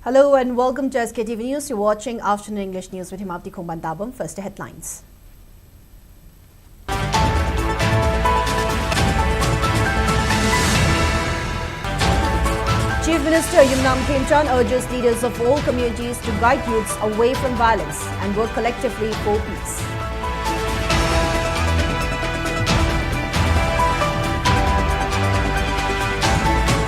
Hello and welcome to Sktv'S News. You're watching Afternoon English News with Himapti Kumbandabam. First, the headlines. Chief Minister Yumnam Khemchand urges leaders of all communities to guide youths away from violence and work collectively for peace.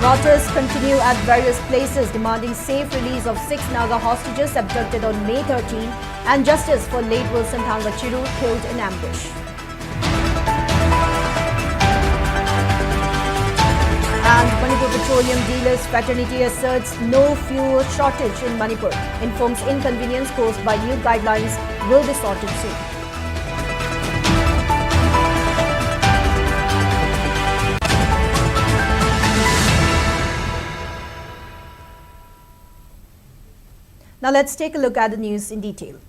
Protests continue at various places demanding safe release of 6 Naga hostages abducted on May 13 and justice for late Wilson Thangachiru killed in ambush. And Manipur Petroleum Dealers Fraternity asserts no fuel shortage in Manipur, informs inconvenience caused by new guidelines will be sorted soon. Now let's take a look at the news in detail.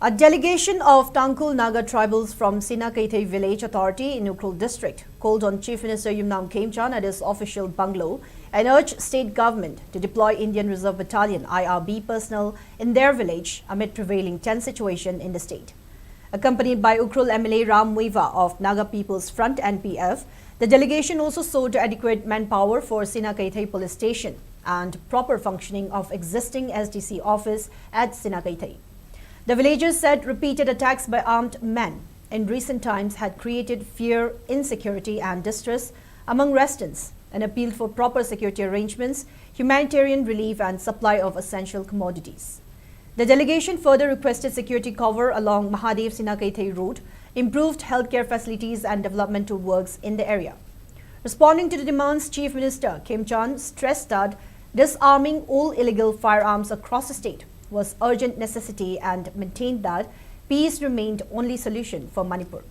A delegation of Tangkhul Naga tribals from Sinakaithai village authority in Ukhrul district called on Chief Minister Yumnam Khemchand at his official bungalow and urged state government to deploy Indian Reserve Battalion IRB personnel in their village amid prevailing tense situation in the state. Accompanied by Ukhrul MLA Ram Muiva of Naga People's Front NPF, the delegation also sought adequate manpower for Sinakaithai police station and proper functioning of existing SDC office at Sinakaithai. The villagers said repeated attacks by armed men in recent times had created fear, insecurity and distress among residents and appealed for proper security arrangements, humanitarian relief and supply of essential commodities. The delegation further requested security cover along Mahadev Sinakaithai route, improved healthcare facilities and developmental works in the area. Responding to the demands, Chief Minister Khemchand stressed that disarming all illegal firearms across the state was urgent necessity and maintained that peace remained only solution for Manipur.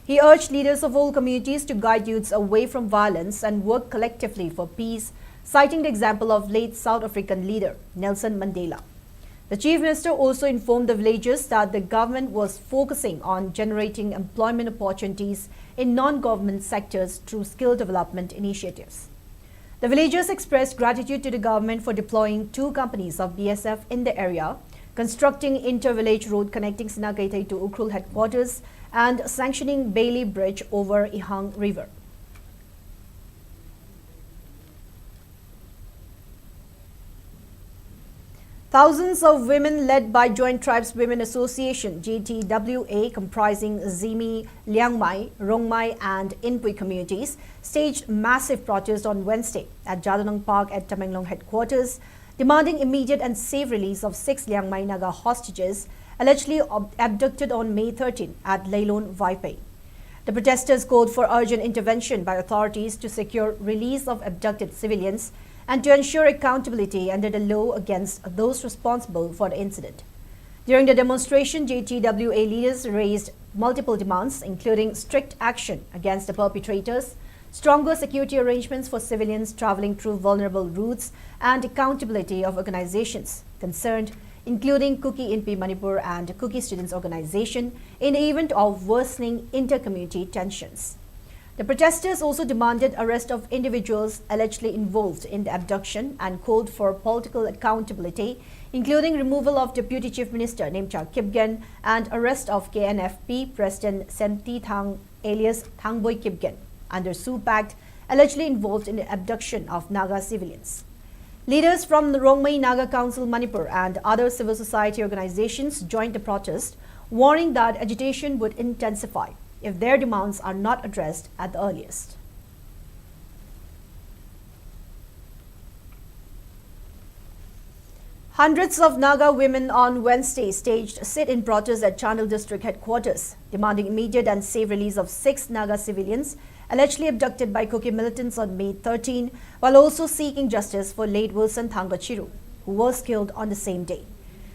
He urged leaders of all communities to guide youths away from violence and work collectively for peace, citing the example of late South African leader Nelson Mandela. The Chief Minister also informed the villagers that the government was focusing on generating employment opportunities in non-government sectors through skill development initiatives. The villagers expressed gratitude to the government for deploying 2 companies of BSF in the area, constructing inter-village road connecting Sinakaithai to Ukhrul headquarters and sanctioning Bailey Bridge over Ihang River. Thousands of women led by Joint Tribes Women Association JTWA comprising Zimi, Liangmai, Rongmai and Inpui communities staged massive protests on Wednesday at Jadanong Park at Tamenglong headquarters, demanding immediate and safe release of 6 Liangmai Naga hostages allegedly abducted on May 13 at Leilon, Vaipai. The protesters called for urgent intervention by authorities to secure release of abducted civilians and to ensure accountability under the law against those responsible for the incident. During the demonstration, JTWA leaders raised multiple demands, including strict action against the perpetrators, stronger security arrangements for civilians traveling through vulnerable routes, and accountability of organizations concerned, including Kuki Inpi Manipur and Kuki Students Organization, in the event of worsening inter-community tensions. The protesters also demanded arrest of individuals allegedly involved in the abduction and called for political accountability, including removal of Deputy Chief Minister Nemcha Kipgen and arrest of KNFP President Semti Thang alias Thangboy Kipgen under Sioux Pact, allegedly involved in the abduction of Naga civilians. Leaders from the Rongmai Naga Council Manipur and other civil society organizations joined the protest, warning that agitation would intensify if their demands are not addressed at the earliest. Hundreds of Naga women on Wednesday staged sit-in protest at Chandel district headquarters, demanding immediate and safe release of 6 Naga civilians allegedly abducted by Kuki militants on May 13, while also seeking justice for late Wilson Thangachiru, who was killed on the same day.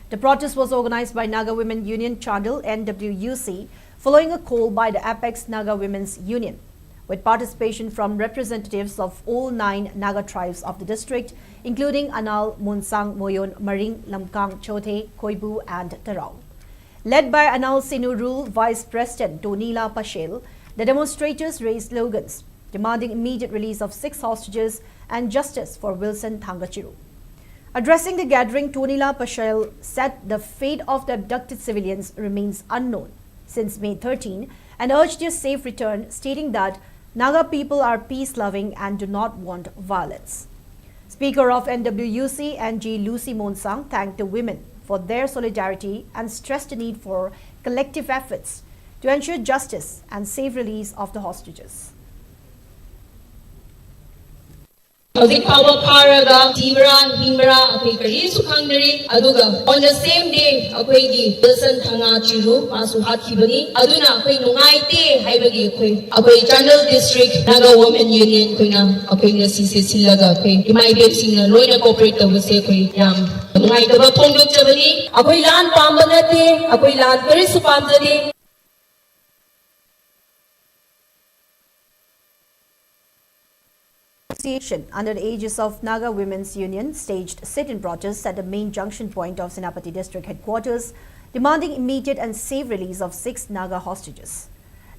The protest was organized by Naga Women Union Chandel NWUC, following a call by the Apex Naga Women's Union, with participation from representatives of all 9 Naga tribes of the district, including Anal, Munsang, Moyon, Maring, Lamkang, Chote, Koibu and Tarao. Led by Anal Sinurul Vice President Tonila Pashel, the demonstrators raised slogans demanding immediate release of 6 hostages and justice for Wilson Thangachiru. Addressing the gathering, Tonila Paschal said the fate of the abducted civilians remains unknown since May 13 and urged their safe return, stating that Naga people are peace-loving and do not want violence. Speaker of NWUC, NG Lucy Monsang, thanked the women for their solidarity and stressed the need for collective efforts to ensure justice and safe release of the hostages. Hauzik Power Paraga, Tibra, Himbra, Apikari, Sukandari, Aduga. On the same day, Akwegi, Wilson Tanga Chiru, Masuhat Kibani, Aduna, Akway Nungaite, Haibagi, Akway Channel District, Naga Women Union, Kuna, Akway Nasisi Silaga, Imai Bepsing, Loina Cooperative, Sekwe, Yam. Nungaitaba Ponduk Chabani, Akway Lan Pamanate, Akway Lan Perisupamzadi. Association under the aegis of Naga Women's Union staged sit-in protests at the main junction point of Senapati district headquarters, demanding immediate and safe release of 6 Naga hostages.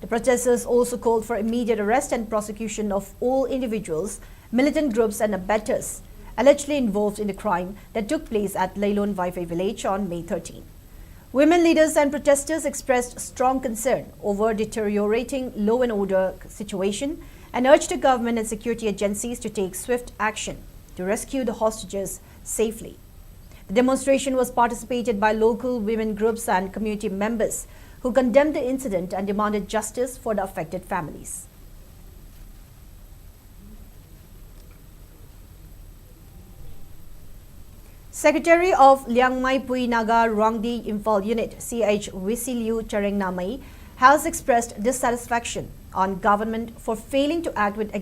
The protesters also called for immediate arrest and prosecution of all individuals, militant groups and abettors allegedly involved in the crime that took place at Lailon Vaifei village on May 13. Women leaders and protesters expressed strong concern over deteriorating law and order situation and urged the government and security agencies to take swift action to rescue the hostages safely. The demonstration was participated by local women groups and community members who condemned the incident and demanded justice for the affected families. Secretary of Liangmai Pui Naga Rangdi Imphal Unit, CH Wisiliu Charengnamai, has expressed dissatisfaction on government for failing to act with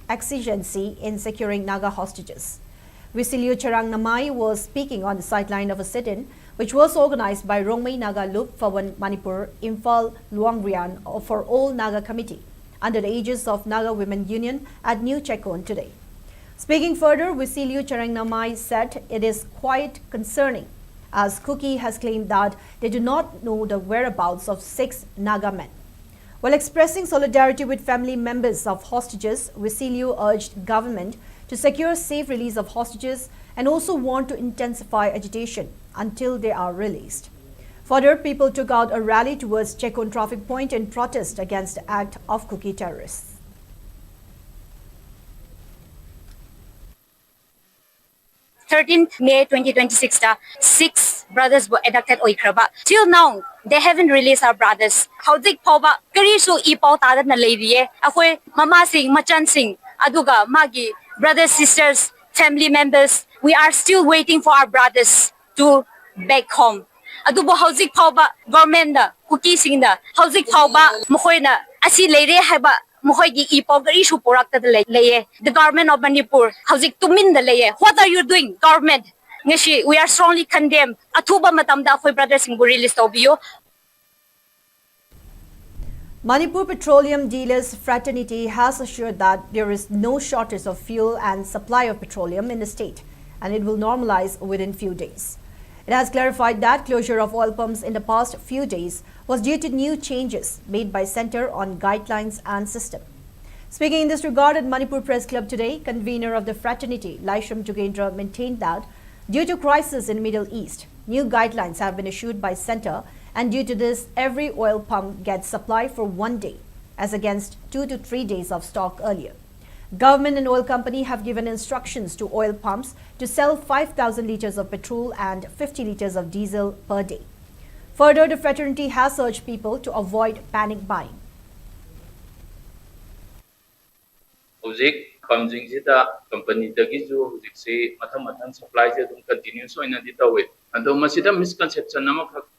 exigency in securing Naga hostages. Wisiliu Charengnamai was speaking on the sideline of a sit-in which was organized by Rongmei Naga Lup Phawan Manipur Imphal Luangrian for All Naga Committee under the aegis of Naga Women Union at New Chekon today. Speaking further, Wisiliu Charengnamai said it is quite concerning as Kuki has claimed that they do not know the whereabouts of 6 Naga men. While expressing solidarity with family members of hostages, Wisiliu urged government to secure safe release of hostages and also warned to intensify agitation until they are released. Further, people took out a rally towards Chekon traffic point in protest against the act of Kuki terrorists. 13th May 2026 6 brothers were abducted oikraba. Till now, they haven't released our brothers. Hauzik Poba, Karisu Ipau Tada na Lady, Akwe, Mama Sing, Machan Sing, Aduga, Magi, brothers, sisters, family members, we are still waiting for our brothers to back home. Adubo Hauzik Poba, government na, Kuki Sing na, Hauzik Poba, Mokoy na, Asi Lady Haba. The government of Manipur, hauzik tumin da laye. What are you doing, government? We are strongly condemned. Atuba matamda akoy brother sing release tobiyo. Manipur Petroleum Dealers Fraternity has assured that there is no shortage of fuel and supply of petroleum in the state, and it will normalize within few days. It has clarified that closure of oil pumps in the past few days was due to new changes made by Centre on guidelines and system. Speaking in this regard at Manipur Press Club today, convener of the fraternity, Laishram Jugendra, maintained that due to crisis in Middle East, new guidelines have been issued by Centre, and due to this, every oil pump gets supply for 1 day, as against 2 to 3 days of stock earlier. Government and oil company have given instructions to oil pumps to sell 5,000 litres of petrol and 50 litres of diesel per day. Further, the fraternity has urged people to avoid panic buying. Pumping company supply continuous and the misconception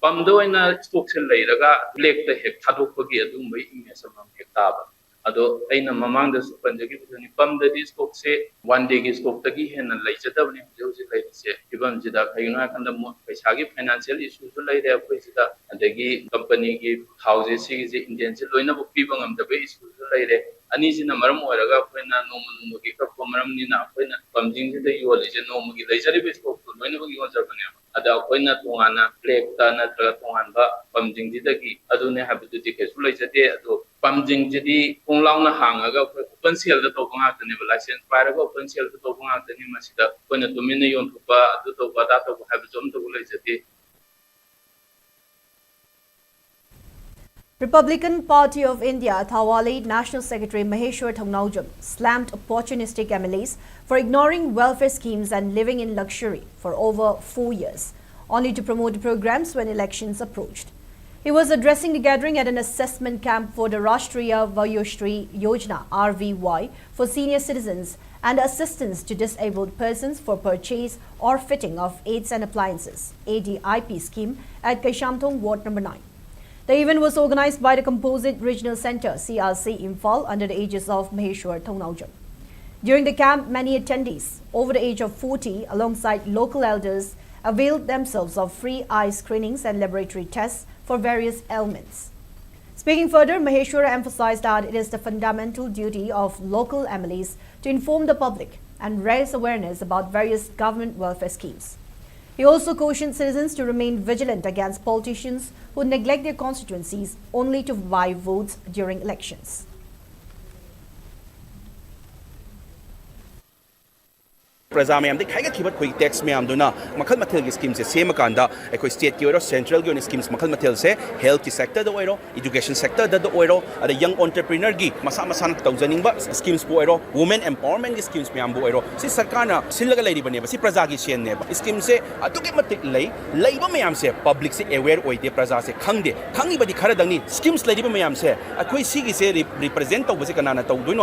pump stocks black the Ado aina mamang da panjagi ni pam da dis stock se 1 day ki stock tagi hen lai chata bani hoji lai se ibam jida khaina kan da paisa gi financial issues lai re apoi jida adagi company gi houses si ji indian se loina bu pi bangam da be issues lai re ani jina maram oraga koina nomu gi ka maram ni na koina pamjing jida yo le je nomu gi lai jari be stock loina bu gi on jabani ada akoina tongana plekta natraga tonganba pamjingjidagi adune habituti kesu leijate ado pamjingjidi punglauna hangaga open sale da tobanga tane license paraga open sale da tobanga tane masida koina tumine yon thupa adu to bada to habizom to leijate. Republican Party of India Thawale National Secretary Maheshwar Thongnaujam slammed opportunistic MLAs for ignoring welfare schemes and living in luxury for over 4 years, only to promote programs when elections approached. He was addressing the gathering at an assessment camp for the Rashtriya Vayoshri Yojana (RVY) for senior citizens and assistance to disabled persons for purchase or fitting of aids and appliances (ADIP) scheme at Kaishamthong Ward Number 9. The event was organized by the Composite Regional Centre (CRC) Imphal under the aegis of Maheshwar Thongnaujam. During the camp, many attendees over the age of 40 alongside local elders availed themselves of free eye screenings and laboratory tests for various ailments. Speaking further, Maheshwar emphasized that it is the fundamental duty of local MLAs to inform the public and raise awareness about various government welfare schemes. He also cautioned citizens to remain vigilant against politicians who neglect their constituencies only to buy votes during elections. प्रजा ma'am खाई खी tax ma'am मखल मथल की scheme से सेमकान अखोई state की central की schemes मखल मथल से health की sector education sector young entrepreneur की मसा मसा तौजनिंग स्कीम्स वुमेन एम्पावरमेंट की स्कीम्स मैम सरकार सिलने प्रजा की सेने स्कीम से मैम से पब्लिक से अवेयर होते प्रजा से खंगे खंगी खरदनी स्कीम्स मैम से अखोई रिप्रेजेंट तौबसे कना तौदोनो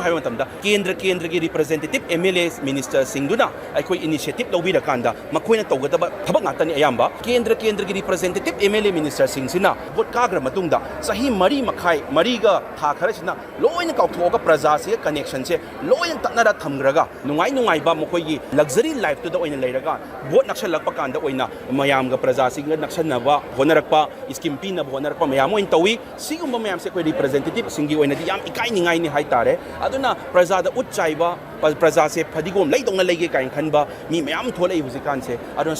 केंद्र की रिप्रेजेंटेटिव MLA मिनिस्टर अखोई इनिशिएटिव लौबीरकांदा मखोइना तौगदबा थबक नातनी अयाम्बा केंद्र की रिप्रेजेंटेटिव MLA मिनिस्टर सिंगसिना वोट काग्र मतुंगदा सही मरी मखाई मरीगा था खरसिना लोइन काउथोगा प्रजा से कनेक्शन से लोइन तनरा थमग्रगा नुंगाई मखोई लग्जरी लाइफ तो ओइना लेरगा वोट नक्सलकपा कांदा ओइना मयामगा प्रजा सिंग नक्सनबा होनरकपा स्कीम पीनब होनरकपा मयाम ओइन तौई सिगुंबा मयाम से कोई रिप्रेजेंटेटिव सिंगी ओइनादि याम इकाई निंगाई नि हाइतारे अदुना प्रजादा उच्चाइबा प्रजा से फदिगोम लैदोंना लेगे काइन खनबा मी मयाम थोलै हुजिकान से अदुना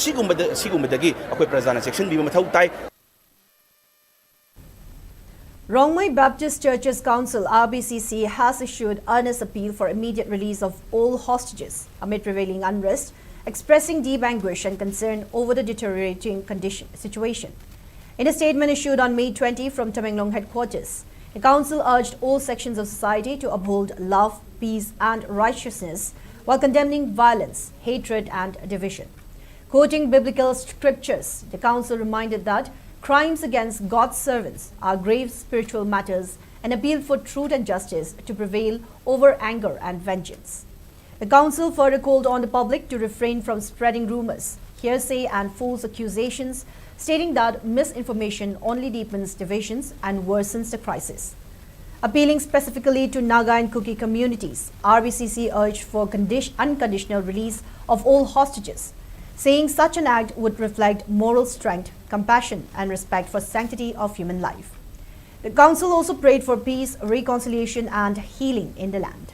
सिगुंबदगी अखोई प्रजाना सेक्शन बिबा मथौ ताई. Rongmai Baptist Churches Council (RBCC) has issued earnest appeal for immediate release of all hostages amid prevailing unrest, expressing deep anguish and concern over the deteriorating situation. In a statement issued on May 20 from Tamenglong headquarters, the council urged all sections of society to uphold love, peace and righteousness while condemning violence, hatred and division. Quoting biblical scriptures, the council reminded that crimes against God's servants are grave spiritual matters and appealed for truth and justice to prevail over anger and vengeance. The council further called on the public to refrain from spreading rumors, hearsay and false accusations, stating that misinformation only deepens divisions and worsens the crisis. Appealing specifically to Naga and Kuki communities, RBCC urged for unconditional release of all hostages, saying such an act would reflect moral strength, compassion and respect for sanctity of human life. The council also prayed for peace, reconciliation and healing in the land.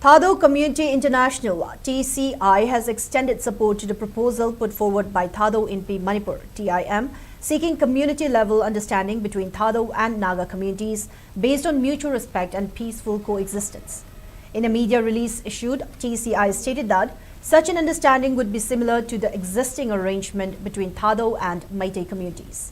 Thado Community International (TCI) has extended support to the proposal put forward by Thado Inpi Manipur (TIM), seeking community-level understanding between Thado and Naga communities based on mutual respect and peaceful coexistence. In a media release issued, TCI stated that such an understanding would be similar to the existing arrangement between Thado and Meitei communities.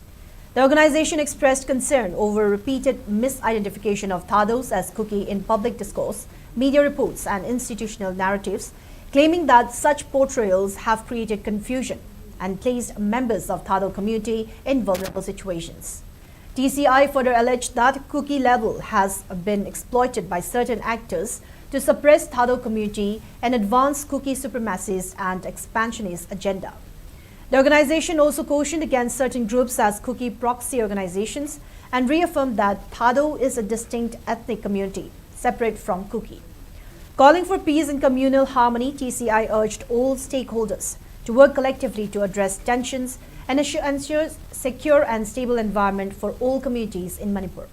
The organization expressed concern over repeated misidentification of Thados as Kuki in public discourse, media reports and institutional narratives, claiming that such portrayals have created confusion and placed members of Thado community in vulnerable situations. TCI further alleged that Kuki level has been exploited by certain actors to suppress Thado community and advance Kuki supremacist and expansionist agenda. The organization also cautioned against certain groups as Kuki proxy organizations and reaffirmed that Thado is a distinct ethnic community, separate from Kuki. Calling for peace and communal harmony, TCI urged all stakeholders to work collectively to address tensions and ensure secure and stable environment for all communities in Manipur.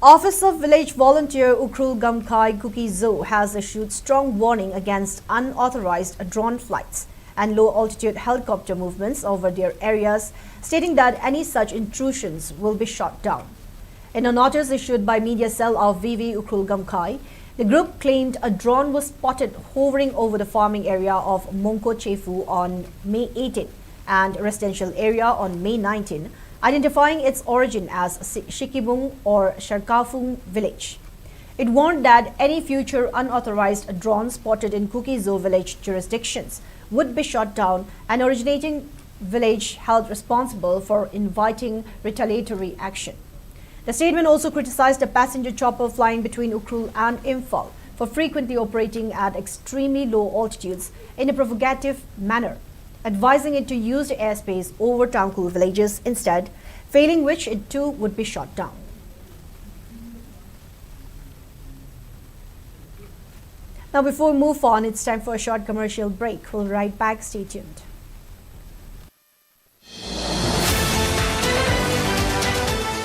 Office of Village Volunteer Ukrul Gamkai Kukizo has issued strong warning against unauthorized drone flights and low-altitude helicopter movements over their areas, stating that any such intrusions will be shot down. In a notice issued by media cell of VV Ukrul Gamkai, the group claimed a drone was spotted hovering over the farming area of Mongko Chefu on May 18 and residential area on May 19, identifying its origin as Shikibung or Sharkafung village. It warned that any future unauthorized drones spotted in Kukizo village jurisdictions would be shot down, and originating village held responsible for inviting retaliatory action. The statement also criticized a passenger chopper flying between Ukrul and Imphal for frequently operating at extremely low altitudes in a provocative manner, advising it to use the airspace over Tangkul villages instead, failing which it too would be shot down. Now, before we move on, it's time for a short commercial break. We'll be right back. Stay tuned.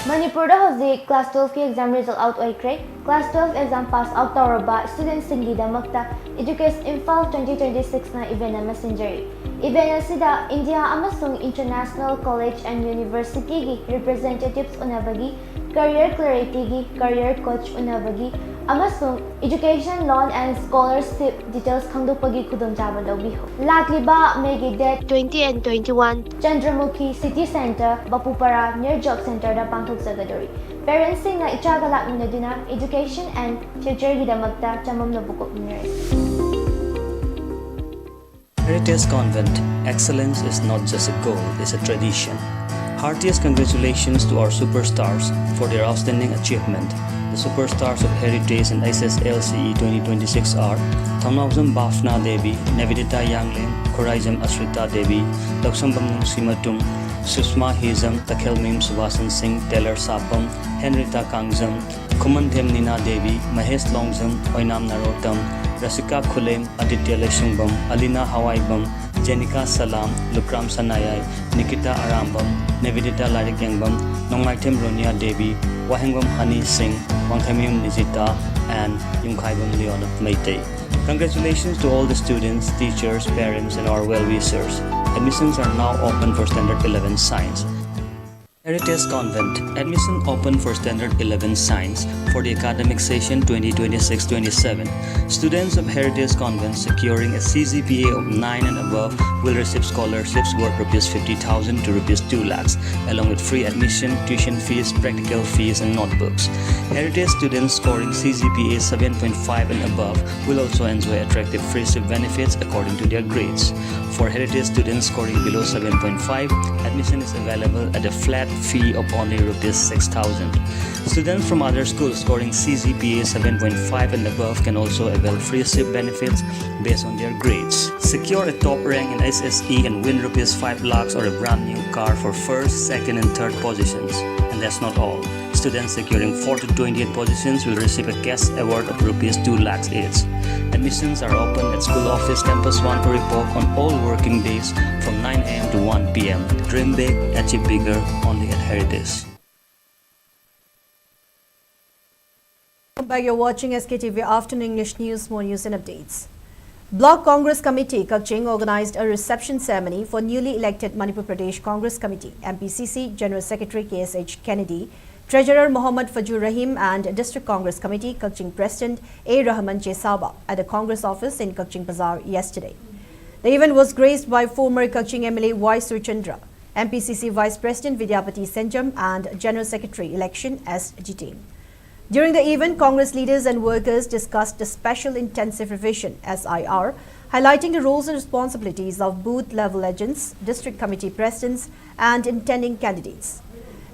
Manipur hauzik class 12 exam result out oikre. Class 12 exam pass out tauraba student singi damakta Educate Imphal 2026 na event na messenger. Event sida India amasung International College and University gi representatives unabagi, career clarity gi career coach unabagi, amasung education loan and scholarship details khangdopagi khudongchaba lawbiho. Lakliba May date 20 and 21 Chandramukhi City Center, Bapupara near Job Center da pangthok sagadori. Parents sing na ichagalak minadina education and future gidamagta chamam nabukop nurse. Heritage Convent, excellence is not just a goal, it's a tradition. Heartiest congratulations to our superstars for their outstanding achievement. The superstars of Heritage and SSLCE 2026 are Thamnauzam Bafna Devi, Navidita Yangling, Khoraijam Asrita Devi, Laksambam Nungsimatung, Susma Hizam, Takhelmim Suvasan Singh, Taylor Sapam, Henrita Kangzam, Kumanthem Nina Devi, Mahesh Longzam, Oinam Narotam, Rasika Khulem, Aditya Leshumbam, Alina Hawaibam, Jenica Salam, Lukram Sanayay, Nikita Arambam, Navidita Larikangbam, Nongmaitem Ronia Devi, Wahengam Hani Singh, Wangthamium Nijita, and Yungkhaibam Leon Meitei. Congratulations to all the students, teachers, parents, and our well-wishers. Admissions are now open for Standard 11 Science. Heritage Convent, admission open for Standard 11 Science for the academic session 2026-27. Students of Heritage Convent securing a CGPA of 9 and above will receive scholarships worth ₹50,000 to ₹2 lakhs, along with free admission, tuition fees, practical fees, and notebooks. Heritage students scoring CGPA 7.5 and above will also enjoy attractive free SIP benefits according to their grades. For Heritage students scoring below 7.5, admission is available at a flat fee of only ₹6,000. Students from other schools scoring CGPA 7.5 and above can also avail free SIP benefits based on their grades. Secure a top rank in SSE and win ₹5 lakhs or a brand new car for first, second, and third positions. And that's not all. Students securing 4 to 28 positions will receive a cash award of ₹2 lakhs each. Admissions are open at School Office Campus 1 Oripok on all working days from 9 a.m. to 1 p.m. Dream big, achieve bigger, only at Heritage. Welcome back. You're watching SKTV Afternoon English News. More news and updates. Block Congress Committee Kakching organized a reception ceremony for newly elected Manipur Pradesh Congress Committee, MPCC General Secretary KSH Kennedy, Treasurer Mohammad Fajur Rahim, and District Congress Committee Kakching President A. Rahman Chesaba at the Congress office in Kakching Bazaar yesterday. The event was graced by former Kakching MLA Y. Surchandra, MPCC Vice President Vidyapati Senjam, and General Secretary Election S. Jitain. During the event, Congress leaders and workers discussed the Special Intensive Revision (SIR), highlighting the roles and responsibilities of booth-level agents, district committee presidents, and intending candidates.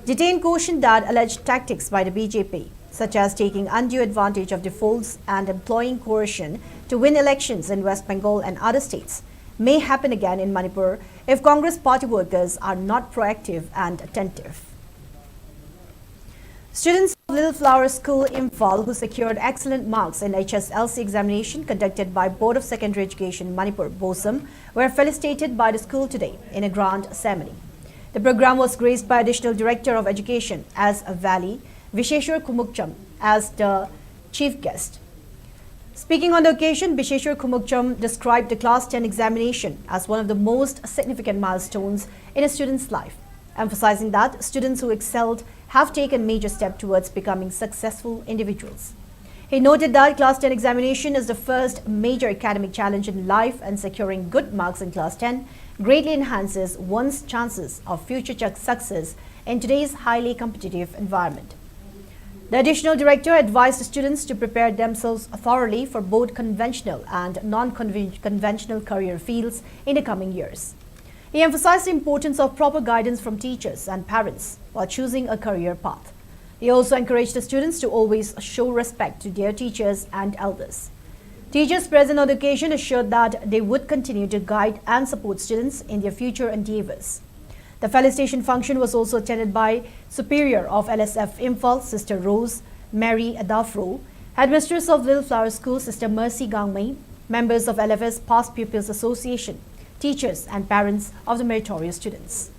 Jitain cautioned that alleged tactics by the BJP, such as taking undue advantage of defaults and employing coercion to win elections in West Bengal and other states, may happen again in Manipur if Congress party workers are not proactive and attentive. Students of Little Flower School, Imphal, who secured excellent marks in HSLC examination conducted by Board of Secondary Education Manipur, BOSAM, were felicitated by the school today in a grand ceremony. The program was graced by Additional Director of Education as a Valley, Visheshwar Kumukcham as the chief guest. Speaking on the occasion, Visheshwar Kumukcham described the Class 10 examination as one of the most significant milestones in a student's life, emphasizing that students who excelled have taken major steps towards becoming successful individuals. He noted that Class 10 examination is the first major academic challenge in life, and securing good marks in Class 10 greatly enhances one's chances of future success in today's highly competitive environment. The additional director advised the students to prepare themselves thoroughly for both conventional and non-conventional career fields in the coming years. He emphasized the importance of proper guidance from teachers and parents while choosing a career path. He also encouraged the students to always show respect to their teachers and elders. Teachers present on the occasion assured that they would continue to guide and support students in their future endeavors. The felicitation function was also attended by Superior of LSF Imphal, Sister Rose Mary Adafro, Headmistress of Little Flower School, Sister Mercy Gangmei, members of LFS Past Pupils Association, teachers and parents of the meritorious students.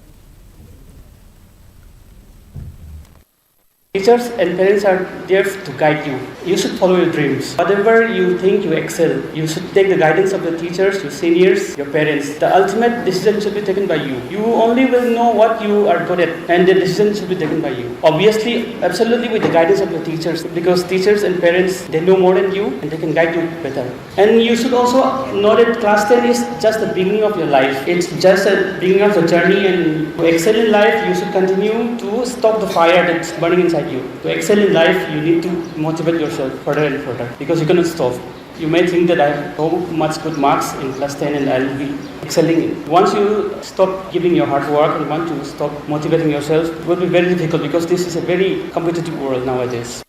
Teachers and parents are there to guide you. You should follow your dreams. Whatever you think you excel, you should take the guidance of the teachers, your seniors, your parents. The ultimate decision should be taken by you. You only will know what you are good at, and the decision should be taken by you. Obviously, absolutely with the guidance of your teachers, because teachers and parents, they know more than you and they can guide you better. And you should also know that Class 10 is just the beginning of your life. It's just a beginning of the journey, and to excel in life, you should continue to stop the fire that's burning inside you. To excel in life, you need to motivate yourself further and further, because you cannot stop. You may think that I have so much good marks in Class 10 and I'll be excelling in. Once you stop giving your hard work and want to stop motivating yourself, it will be very difficult, because this is a very competitive world nowadays.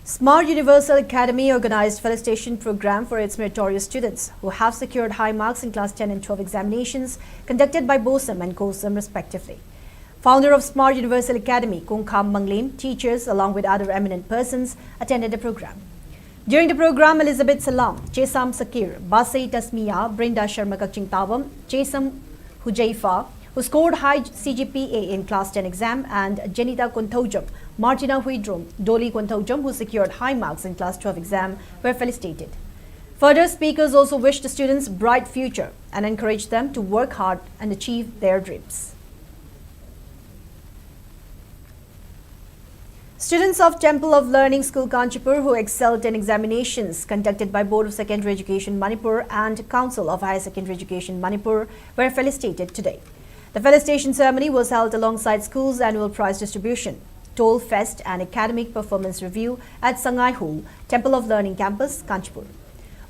Smart Universal Academy organized felicitation program for its meritorious students who have secured high marks in Class 10 and 12 examinations conducted by BOSAM and COSAM respectively. Founder of Smart Universal Academy, Kungkham Manglim, teachers along with other eminent persons attended the program. During the program, Elizabeth Salam, Chesam Sakir, Basay Tasmiya, Brinda Sharma Kakching Tawam, Chesam Hujaifa, who scored high CGPA in Class 10 exam, and Janita Kunthojam, Martina Huidrom, Dolly Kunthojam, who secured high marks in Class 12 exam, were felicitated. Further, speakers also wished the students bright future and encouraged them to work hard and achieve their dreams. Students of Temple of Learning School Kanchipur who excelled in examinations conducted by Board of Secondary Education Manipur and Council of Higher Secondary Education Manipur were felicitated today. The felicitation ceremony was held alongside school's annual prize distribution, Toll Fest and Academic Performance Review at Sangai Hall, Temple of Learning Campus, Kanchipur.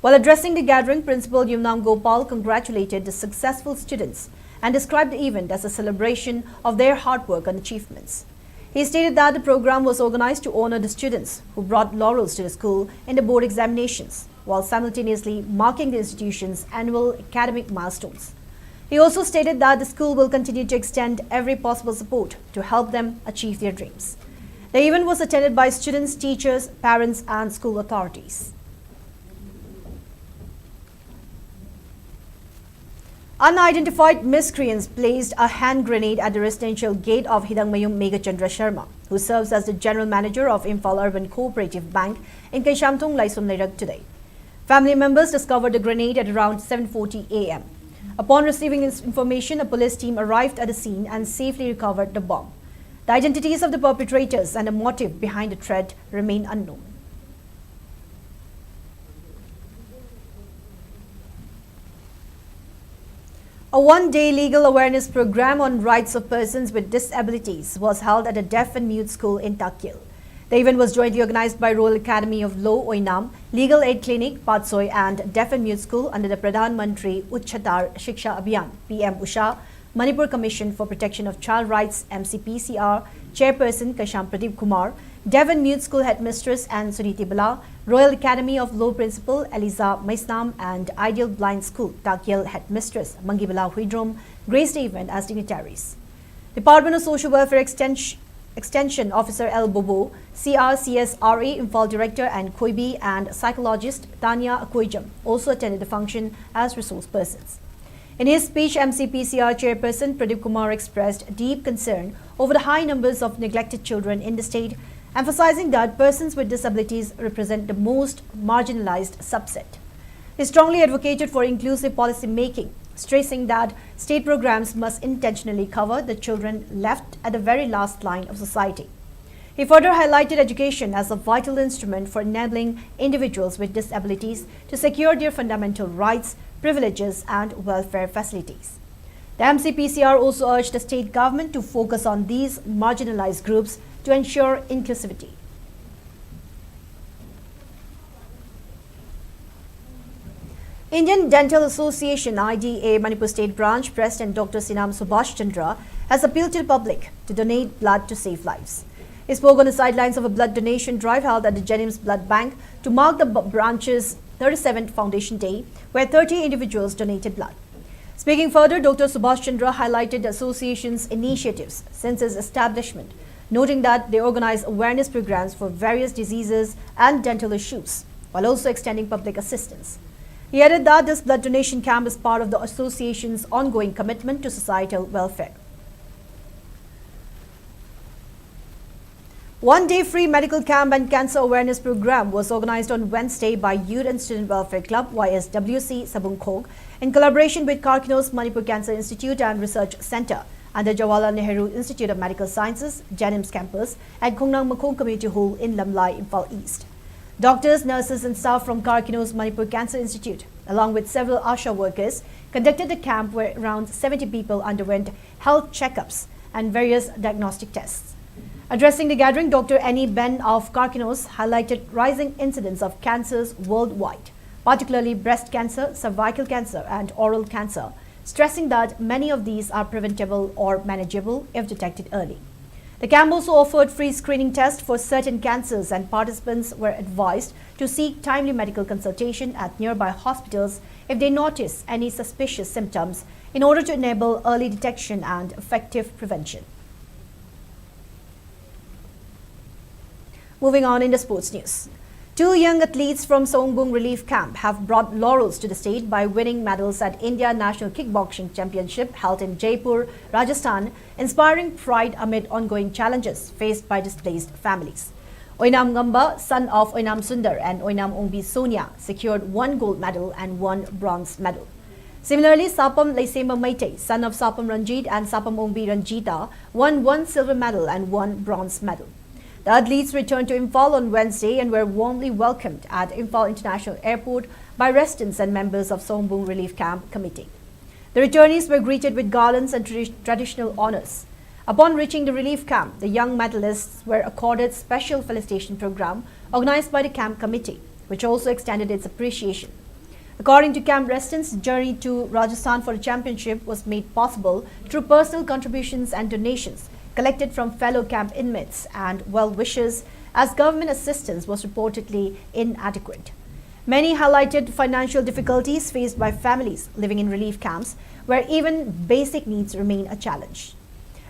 While addressing the gathering, Principal Yumnam Gopal congratulated the successful students and described the event as a celebration of their hard work and achievements. He stated that the program was organized to honor the students who brought laurels to the school in the board examinations, while simultaneously marking the institution's annual academic milestones. He also stated that the school will continue to extend every possible support to help them achieve their dreams. The event was attended by students, teachers, parents, and school authorities. Unidentified miscreants placed a hand grenade at the residential gate of Hidangmayum Megachandra Sharma, who serves as the general manager of Imphal Urban Cooperative Bank in Kaishamthong, Laisum Lerag today. Family members discovered the grenade at around 7:40 a.m. Upon receiving this information, a police team arrived at the scene and safely recovered the bomb. The identities of the perpetrators and the motive behind the threat remain unknown. A one-day legal awareness program on rights of persons with disabilities was held at a deaf and mute school in Takyil. The event was jointly organized by Royal Academy of Law, Oinam, Legal Aid Clinic, Patsoy, and Deaf and Mute School under the Pradhan Mantri Uchchatar Shiksha Abhiyan, PM Usha, Manipur Commission for Protection of Child Rights, MCPCR, Chairperson Kasham Pradeep Kumar, Deaf and Mute School Headmistress and Suniti Bala, Royal Academy of Law Principal Eliza Maisnam, and Ideal Blind School Takyil Headmistress Mangibala Huidrom graced the event as dignitaries. Department of Social Welfare Extension Officer L. Bobo, CRCSRA Imphal Director and Koibi, and psychologist Tanya Akoijam also attended the function as resource persons. In his speech, MCPCR chairperson Pradeep Kumar expressed deep concern over the high numbers of neglected children in the state, emphasizing that persons with disabilities represent the most marginalized subset. He strongly advocated for inclusive policy making, stressing that state programs must intentionally cover the children left at the very last line of society. He further highlighted education as a vital instrument for enabling individuals with disabilities to secure their fundamental rights, privileges, and welfare facilities. The MCPCR also urged the state government to focus on these marginalized groups to ensure inclusivity. Indian Dental Association IDA Manipur State Branch President Dr. Sinam Subhash Chandra has appealed to the public to donate blood to save lives. He spoke on the sidelines of a blood donation drive held at the Jennings Blood Bank to mark the branch's 37th Foundation Day, where 30 individuals donated blood. Speaking further, Dr. Subhash Chandra highlighted the association's initiatives since its establishment, noting that they organize awareness programs for various diseases and dental issues, while also extending public assistance. He added that this blood donation camp is part of the association's ongoing commitment to societal welfare. One-day free medical camp and cancer awareness program was organized on Wednesday by Youth and Student Welfare Club YSWC Sabungkhog in collaboration with Karkinos Manipur Cancer Institute and Research Center and the Jawaharlal Nehru Institute of Medical Sciences, Jennings campus at Khongnang Makhong Community Hall in Lamlai, Imphal East. Doctors, nurses and staff from Karkinos Manipur Cancer Institute, along with several ASHA workers, conducted a camp where around 70 people underwent health checkups and various diagnostic tests. Addressing the gathering, Dr. Annie Ben of Karkinos highlighted rising incidence of cancers worldwide, particularly breast cancer, cervical cancer and oral cancer, stressing that many of these are preventable or manageable if detected early. The camp also offered free screening tests for certain cancers, and participants were advised to seek timely medical consultation at nearby hospitals if they notice any suspicious symptoms in order to enable early detection and effective prevention. Moving on in the sports news. Two young athletes from Songbung Relief Camp have brought laurels to the state by winning medals at India National Kickboxing Championship held in Jaipur, Rajasthan, inspiring pride amid ongoing challenges faced by displaced families. Oinam Ngamba, son of Oinam Sundar and Oinam Ongbi Sonia, secured 1 gold medal and 1 bronze medal. Similarly, Sapam Laisema Maitei, son of Sapam Ranjit and Sapam Ongbi Ranjita, won 1 silver medal and 1 bronze medal. The athletes returned to Imphal on Wednesday and were warmly welcomed at Imphal International Airport by residents and members of Songbung Relief Camp Committee. The returnees were greeted with garlands and traditional honors. Upon reaching the relief camp, the young medalists were accorded special felicitation program organized by the camp committee, which also extended its appreciation. According to camp residents, the journey to Rajasthan for the championship was made possible through personal contributions and donations collected from fellow camp inmates and well-wishers, as government assistance was reportedly inadequate. Many highlighted financial difficulties faced by families living in relief camps, where even basic needs remain a challenge.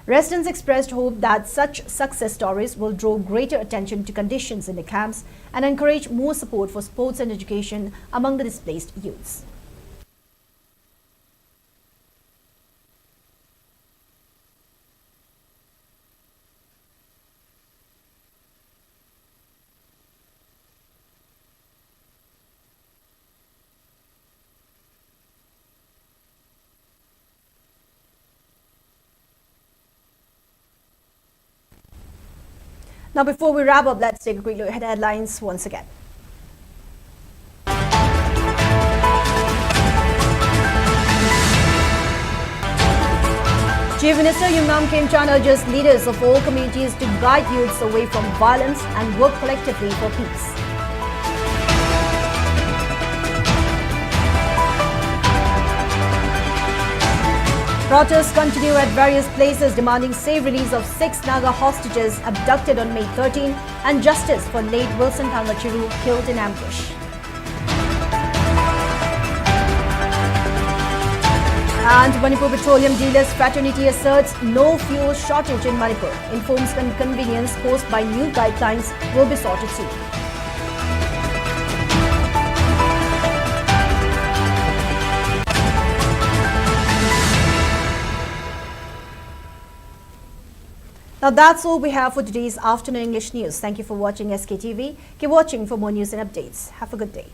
Residents expressed hope that such success stories will draw greater attention to conditions in the camps and encourage more support for sports and education among the displaced youths. Now, before we wrap up, let's take a quick look at headlines once again. Chief Minister Yumnam Khemchan urges leaders of all communities to guide youths away from violence and work collectively for peace. Protests continue at various places demanding safe release of 6 Naga hostages abducted on May 13 and justice for late Wilson Thangachiru killed in ambush. And Manipur Petroleum Dealers Fraternity asserts no fuel shortage in Manipur. Informs inconvenience caused by new guidelines will be sorted soon. Now that's all we have for today's afternoon English news. Thank you for watching SKTV. Keep watching for more news and updates. Have a good day.